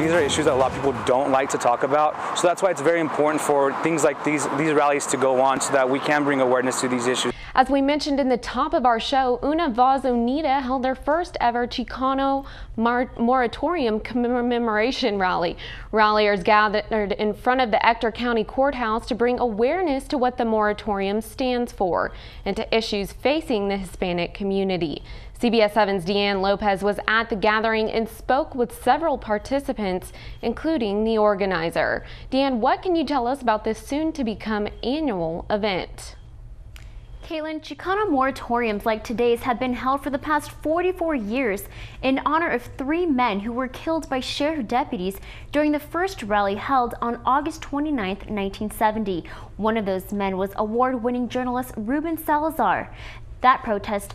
these are issues that a lot of people don't like to talk about. So that's why it's very important for things like these rallies to go on so that we can bring awareness to these issues. As we mentioned in the top of our show, Unida held their first ever Chicano Moratorium Commemoration rally. Ralliers gathered in front of the Ector County Courthouse to bring awareness to what the moratorium stands for and to issues facing the Hispanic community. CBS 7's Deanne Lopez was at the gathering and spoke with several participants, including the organizer. Deanne, what can you tell us about this soon-to-become annual event? Caitlin, Chicano moratoriums like today's have been held for the past 44 years in honor of 3 men who were killed by sheriff deputies during the first rally held on August 29, 1970. One of those men was award-winning journalist Ruben Salazar. That protest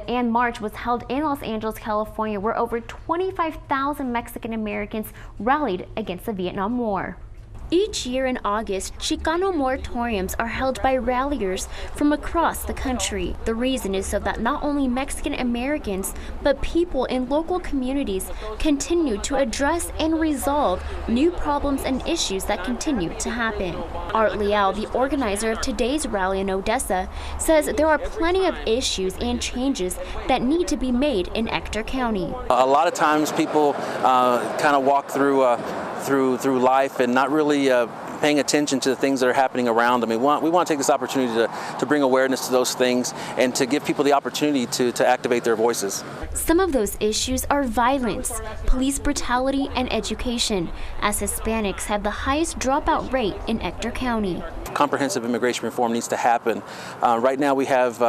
and march was held in Los Angeles, California, where over 25,000 Mexican Americans rallied against the Vietnam War. Each year in August, Chicano moratoriums are held by ralliers from across the country. The reason is so that not only Mexican Americans, but people in local communities continue to address and resolve new problems and issues that continue to happen. Art Leal, the organizer of today's rally in Odessa, says there are plenty of issues and changes that need to be made in Ector County. A lot of times people kind of walk through life and not really paying attention to the things that are happening around them. We want to take this opportunity to bring awareness to those things and to give people the opportunity to activate their voices. Some of those issues are violence, police brutality, and education, as Hispanics have the highest dropout rate in Ector County. Comprehensive immigration reform needs to happen. Right now we have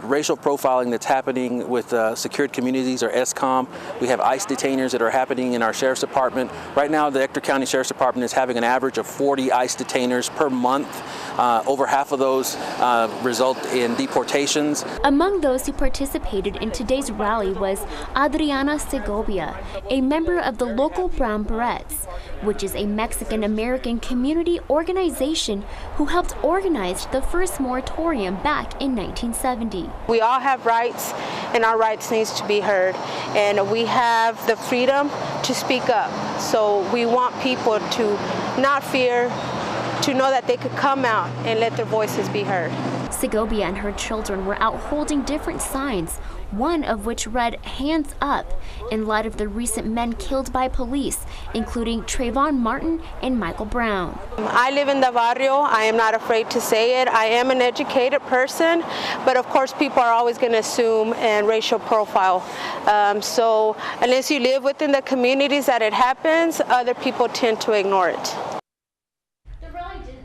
racial profiling that's happening with secured communities, or SCOM. We have ICE detainers that are happening in our Sheriff's Department. Right now the Ector County Sheriff's Department is having an average of 40 ICE detainers per month. Over half of those result in deportations. Among those who participated in today's rally was Adriana Segovia, a member of the local Brown Berets, which is a Mexican-American community organization who helped organize the first moratorium back in 1970. We all have rights, and our rights needs to be heard, and we have the freedom to speak up. So we want people to not fear, to know that they could come out and let their voices be heard. Segovia and her children were out holding different signs, one of which read "Hands Up," in light of the recent men killed by police, including Trayvon Martin and Michael Brown. I live in the barrio. I am not afraid to say it. I am an educated person, but of course people are always going to assume and racial profile. So unless you live within the communities that it happens, other people tend to ignore it.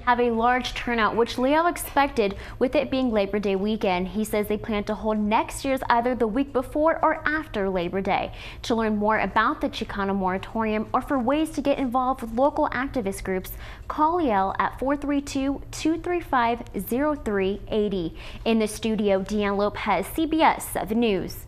Have a large turnout, which Leo expected with it being Labor Day weekend. He says they plan to hold next year's either the week before or after Labor Day. To learn more about the Chicano moratorium or for ways to get involved with local activist groups, call Leo at 432-235-0380. In the studio, Deanne Lopez, CBS 7 News.